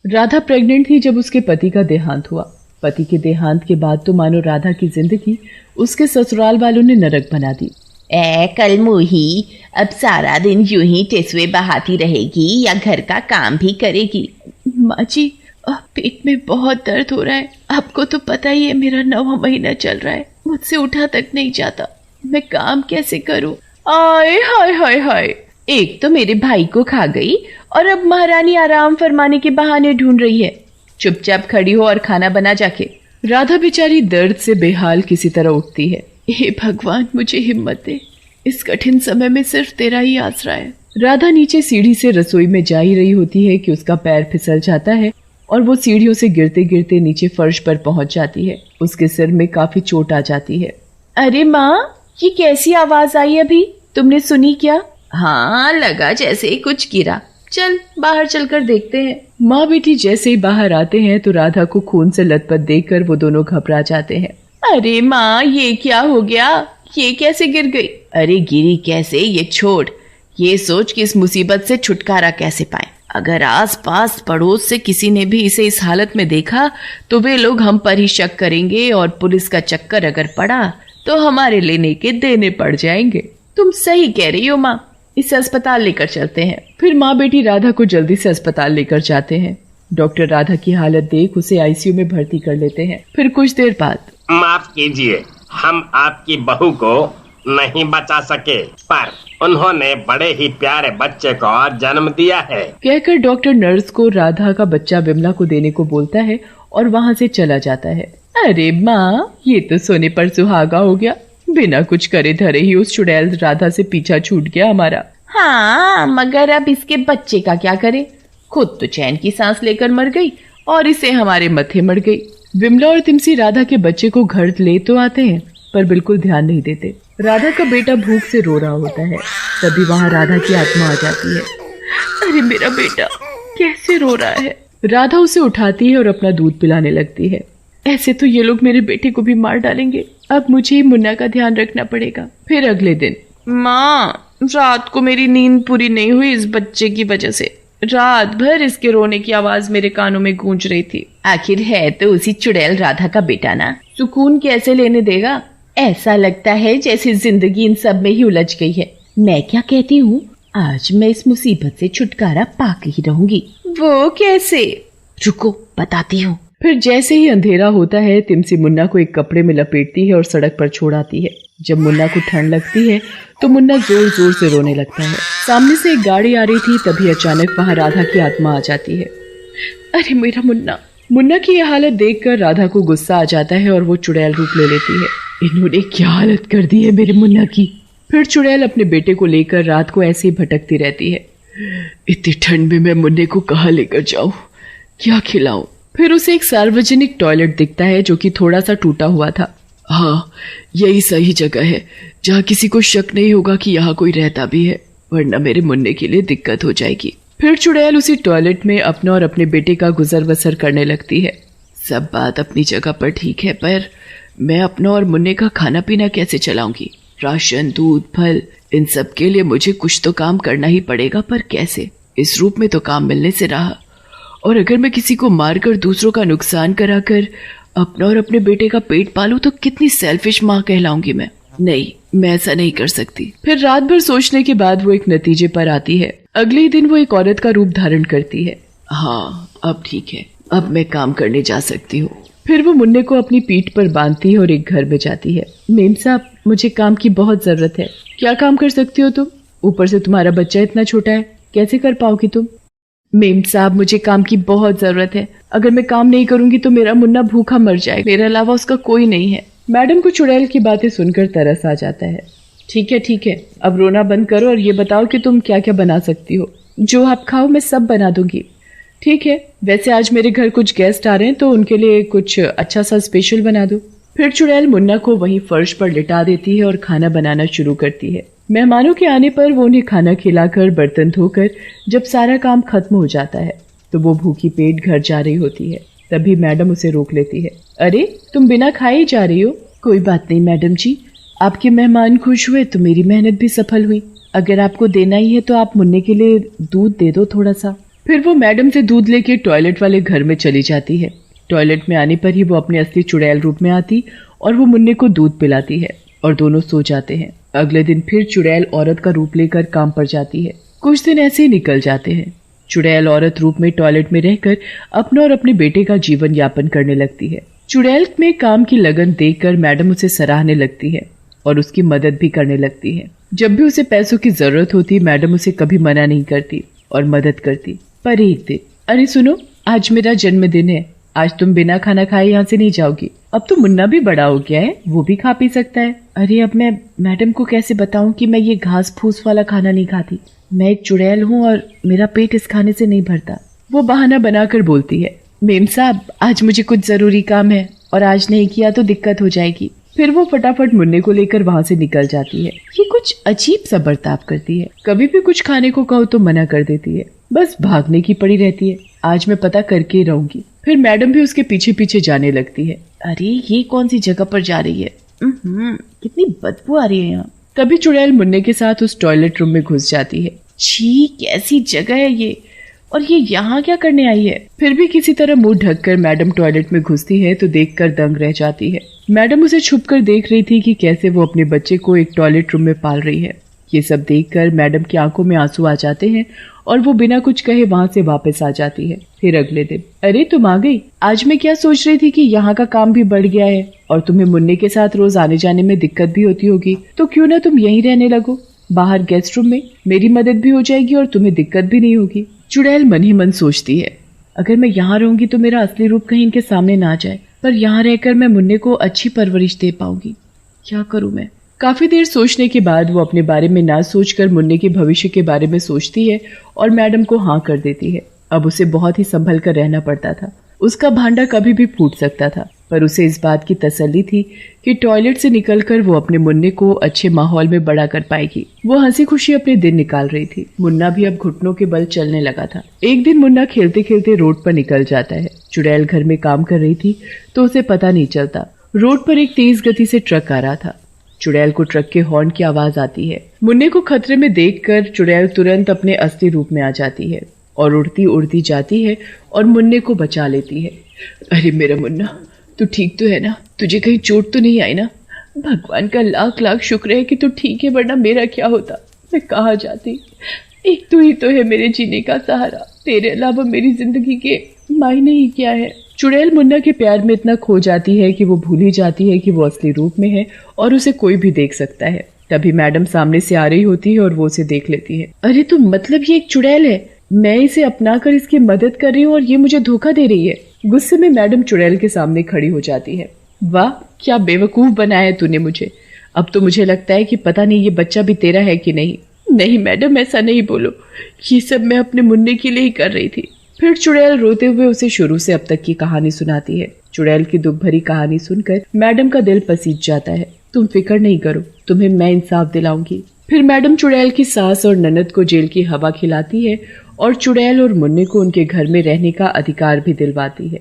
Radha pregnant थी जब उसके पति का देहांत हुआ। पति के देहांत के बाद तो मानो राधा की जिंदगी उसके ससुराल वालों ने नरक बना दी। कल मुही, अब सारा दिन यूं ही टेसुए बहाती रहेगी या घर का काम भी करेगी? माँ जी, पेट में बहुत दर्द हो रहा है। आपको तो पता ही है, मेरा 9वां महीना चल रहा है। मुझसे उठा तक नहीं जाता। मैं काम कैसे करूं? आए हाय हाय हाय, एक तो मेरे भाई को खा गई और अब महारानी आराम फरमाने के बहाने ढूंढ रही है। चुपचाप खड़ी हो और खाना बना जाके। राधा बेचारी दर्द से बेहाल किसी तरह उठती है। हे भगवान, मुझे हिम्मत दे, इस कठिन समय में सिर्फ तेरा ही आसरा है। राधा नीचे सीढ़ी से रसोई में जा ही रही होती है कि उसका पैर फिसल जाता है और वो सीढ़ियों से गिरते गिरते नीचे फर्श पर पहुंच जाती है। उसके सिर में काफी चोट आ जाती है। अरे माँ, ये कैसी आवाज आई अभी? तुमने सुनी क्या? हाँ, लगा जैसे ही कुछ गिरा। चल बाहर चलकर देखते हैं। माँ बेटी जैसे ही बाहर आते हैं तो राधा को खून से लथपथ देखकर वो दोनों घबरा जाते हैं। अरे माँ, ये क्या हो गया? ये कैसे गिर गई? अरे गिरी कैसे ये छोड़, ये सोच कि इस मुसीबत से छुटकारा कैसे पाए। अगर आस पास पड़ोस से किसी ने भी इसे इस हालत में देखा तो वे लोग हम पर ही शक करेंगे और पुलिस का चक्कर अगर पड़ा तो हमारे लेने के देने पड़ जाएंगे। तुम सही कह रही हो माँ, इसे अस्पताल लेकर चलते हैं। फिर माँ बेटी राधा को जल्दी से अस्पताल लेकर जाते हैं। डॉक्टर राधा की हालत देख उसे आईसीयू में भर्ती कर लेते हैं। फिर कुछ देर बाद, माफ कीजिए, हम आपकी बहू को नहीं बचा सके, पर उन्होंने बड़े ही प्यारे बच्चे को जन्म दिया है, कहकर डॉक्टर नर्स को राधा का बच्चा विमला को देने को बोलता है और वहाँ से चला जाता है। अरे माँ, ये तो सोने पर सुहागा हो गया। बिना कुछ करे धरे ही उस चुड़ैल राधा से पीछा छूट गया हमारा। हाँ, मगर अब इसके बच्चे का क्या करे? खुद तो चैन की सांस लेकर मर गई और इसे हमारे मत्थे मर गई। विमला और तिमसी राधा के बच्चे को घर ले तो आते हैं पर बिल्कुल ध्यान नहीं देते। राधा का बेटा भूख से रो रहा होता है। तभी वहाँ राधा की आत्मा आ जाती है। अरे मेरा बेटा कैसे रो रहा है? राधा उसे उठाती है और अपना दूध पिलाने लगती है। ऐसे तो ये लोग मेरे बेटे को भी मार डालेंगे। अब मुझे ही मुन्ना का ध्यान रखना पड़ेगा। फिर अगले दिन, माँ, रात को मेरी नींद पूरी नहीं हुई इस बच्चे की वजह से। रात भर इसके रोने की आवाज मेरे कानों में गूंज रही थी। आखिर है तो उसी चुड़ैल राधा का बेटा ना, सुकून कैसे लेने देगा? ऐसा लगता है जैसे जिंदगी इन सब में ही उलझ गई है। मैं क्या कहती हूँ, आज मैं इस मुसीबत से छुटकारा पाकर ही रहूंगी। वो कैसे? रुको, बताती हूँ। फिर जैसे ही अंधेरा होता है, तिमसी मुन्ना को एक कपड़े में लपेटती है और सड़क पर छोड़ आती है। जब मुन्ना को ठंड लगती है तो मुन्ना जोर जोर से रोने लगता है। सामने से एक गाड़ी आ रही थी, तभी अचानक वहाँ राधा की आत्मा आ जाती है। अरे मेरा मुन्ना! मुन्ना की यह हालत देखकर राधा को गुस्सा आ जाता है और वो चुड़ैल रूप ले लेती है। इन्होंने क्या हालत कर दी है मेरे मुन्ना की। फिर चुड़ैल अपने बेटे को लेकर रात को ऐसे ही भटकती रहती है। इतनी ठंड में मैं मुन्ने को कहाँ लेकर जाऊं, क्या खिलाऊं? फिर उसे एक सार्वजनिक टॉयलेट दिखता है जो कि थोड़ा सा टूटा हुआ था। हाँ, यही सही जगह है जहाँ किसी को शक नहीं होगा कि यहाँ कोई रहता भी है, वरना मेरे मुन्ने के लिए दिक्कत हो जाएगी। फिर चुड़ैल उसी टॉयलेट में अपना और अपने बेटे का गुजर बसर करने लगती है। सब बात अपनी जगह पर ठीक है, पर मैं अपना और मुन्ने का खाना पीना कैसे चलाऊंगी? राशन, दूध, फल, इन सब के लिए मुझे कुछ तो काम करना ही पड़ेगा, पर कैसे? इस रूप में तो काम मिलने से रहा, और अगर मैं किसी को मारकर दूसरों का नुकसान कराकर अपना और अपने बेटे का पेट पालूं तो कितनी सेल्फिश माँ कहलाऊंगी मैं। नहीं, मैं ऐसा नहीं कर सकती। फिर रात भर सोचने के बाद वो एक नतीजे पर आती है। अगले दिन वो एक औरत का रूप धारण करती है। हाँ, अब ठीक है, अब मैं काम करने जा सकती हूँ। फिर वो मुन्ने को अपनी पीठ पर बांधती है और एक घर में जाती है। मेम साहब, मुझे काम की बहुत जरूरत है। क्या काम कर सकती हो तुम? ऊपर से तुम्हारा बच्चा इतना छोटा है, कैसे कर पाओगी तुम? मेम साहब, मुझे काम की बहुत जरूरत है। अगर मैं काम नहीं करूंगी तो मेरा मुन्ना भूखा मर जाएगा। मेरे अलावा उसका कोई नहीं है। मैडम को चुड़ैल की बातें सुनकर तरस आ जाता है। ठीक है, अब रोना बंद करो और ये बताओ कि तुम क्या क्या बना सकती हो। जो आप खाओ मैं सब बना दूंगी। ठीक है, वैसे आज मेरे घर कुछ गेस्ट आ रहे हैं तो उनके लिए कुछ अच्छा सा स्पेशल बना दो। फिर चुड़ैल मुन्ना को वहीं फर्श पर लिटा देती है और खाना बनाना शुरू करती है। मेहमानों के आने पर वो उन्हें खाना खिलाकर बर्तन धोकर जब सारा काम खत्म हो जाता है तो वो भूखी पेट घर जा रही होती है। तभी मैडम उसे रोक लेती है। अरे, तुम बिना खाए ही जा रही हो? कोई बात नहीं मैडम जी, आपके मेहमान खुश हुए तो मेरी मेहनत भी सफल हुई। अगर आपको देना ही है तो आप मुन्ने के लिए दूध दे दो थोड़ा सा। फिर वो मैडम से दूध लेके टॉयलेट वाले घर में चली जाती है। टॉयलेट में आने पर ही वो अपने असली चुड़ैल रूप में आती और वो मुन्ने को दूध पिलाती है और दोनों सो जाते हैं। अगले दिन फिर चुड़ैल औरत का रूप लेकर काम पर जाती है। कुछ दिन ऐसे ही निकल जाते हैं। चुड़ैल औरत रूप में टॉयलेट में रहकर अपना और अपने बेटे का जीवन यापन करने लगती है। चुड़ैल में काम की लगन देखकर मैडम उसे सराहने लगती है और उसकी मदद भी करने लगती है। जब भी उसे पैसों की जरूरत होती मैडम उसे कभी मना नहीं करती और मदद करती। पर एक दिन, अरे सुनो, आज मेरा जन्मदिन है, आज तुम बिना खाना खाए यहाँ से नहीं जाओगी। अब तो मुन्ना भी बड़ा हो गया है, वो भी खा पी सकता है। अरे अब मैं मैडम को कैसे बताऊं कि मैं ये घास फूस वाला खाना नहीं खाती। मैं एक चुड़ैल हूँ और मेरा पेट इस खाने से नहीं भरता। वो बहाना बनाकर बोलती है, मेम साहब आज मुझे कुछ जरूरी काम है और आज नहीं किया तो दिक्कत हो जाएगी। फिर वो फटाफट मुन्ने को लेकर वहाँ से निकल जाती है। ये कुछ अजीब सा बर्ताव करती है। कभी भी कुछ खाने को कहो तो मना कर देती है। बस भागने की पड़ी रहती है। आज मैं पता करके ही रहूंगी। फिर मैडम भी उसके पीछे पीछे जाने लगती है। अरे ये कौन सी जगह पर जा रही है? कितनी बदबू आ रही है यहाँ। तभी चुड़ैल मुन्ने के साथ उस टॉयलेट रूम में घुस जाती है। छी, कैसी जगह है ये, और ये यहाँ क्या करने आई है? फिर भी किसी तरह मुंह ढककर मैडम टॉयलेट में घुसती है तो देखकर दंग रह जाती है। मैडम उसे छुपकर देख रही थी कि कैसे वो अपने बच्चे को एक टॉयलेट रूम में पाल रही है। ये सब देखकर मैडम की आंखों में आंसू आ जाते हैं और वो बिना कुछ कहे वहाँ से वापस आ जाती है। फिर अगले दिन, अरे तुम आ गई। आज मैं क्या सोच रही थी कि यहाँ का काम भी बढ़ गया है और तुम्हें मुन्ने के साथ रोज आने जाने में दिक्कत भी होती होगी, तो क्यों ना तुम यहीं रहने लगो, बाहर गेस्ट रूम में। मेरी मदद भी हो जाएगी और तुम्हें दिक्कत भी नहीं होगी। चुड़ैल मन ही मन सोचती है, अगर मैं यहाँ रहूंगी तो मेरा असली रूप कहीं इनके सामने ना जाए, पर यहाँ रहकर मैं मुन्ने को अच्छी परवरिश दे पाऊंगी। क्या करूँ मैं? काफी देर सोचने के बाद वो अपने बारे में ना सोचकर मुन्ने के भविष्य के बारे में सोचती है और मैडम को हाँ कर देती है। अब उसे बहुत ही संभल कर रहना पड़ता था। उसका भांडा कभी भी फूट सकता था, पर उसे इस बात की तसल्ली थी कि टॉयलेट से निकलकर वो अपने मुन्ने को अच्छे माहौल में बड़ा कर पाएगी। वो हंसी खुशी अपने दिन निकाल रही थी। मुन्ना भी अब घुटनों के बल चलने लगा था। एक दिन मुन्ना खेलते खेलते रोड पर निकल जाता है। चुड़ैल घर में काम कर रही थी तो उसे पता नहीं चलता। रोड पर एक तेज गति से ट्रक आ रहा था। चुड़ैल को ट्रक के हॉर्न की आवाज आती है। मुन्ने को खतरे में देखकर चुड़ैल तुरंत अपने असली रूप में आ जाती है और उड़ती उड़ती जाती है और मुन्ने को बचा लेती है। अरे मेरा मुन्ना, तू ठीक तो है ना? तुझे कहीं चोट तो नहीं आई ना? भगवान का लाख लाख शुक्र है कि तू ठीक है, वरना मेरा क्या होता, मैं कहाँ जाती। एक तू ही तो है मेरे जीने का सहारा, तेरे अलावा मेरी जिंदगी के मायने ही क्या है। चुड़ैल मुन्ना के प्यार में इतना खो जाती है कि वो भूल ही जाती है कि वो असली रूप में है और उसे कोई भी देख सकता है। तभी मैडम सामने से आ रही होती है और वो उसे देख लेती है। अरे तो मतलब ये एक चुड़ैल है, मैं इसे अपना कर इसकी मदद कर रही हूँ और ये मुझे धोखा दे रही है। गुस्से में मैडम चुड़ैल के सामने खड़ी हो जाती है। वाह, क्या बेवकूफ बनाया तूने मुझे। अब तो मुझे लगता है कि पता नहीं ये बच्चा भी तेरा है कि नहीं। नहीं मैडम, ऐसा नहीं बोलो, ये सब मैं अपने मुन्ने के लिए ही कर रही थी। फिर चुड़ैल रोते हुए उसे शुरू से अब तक की कहानी सुनाती है। चुड़ैल की दुख भरी कहानी सुनकर मैडम का दिल पसीज जाता है। तुम फिक्र नहीं करो, तुम्हें मैं इंसाफ दिलाऊंगी। फिर मैडम चुड़ैल की सास और ननद को जेल की हवा खिलाती है और चुड़ैल और मुन्ने को उनके घर में रहने का अधिकार भी दिलवाती है।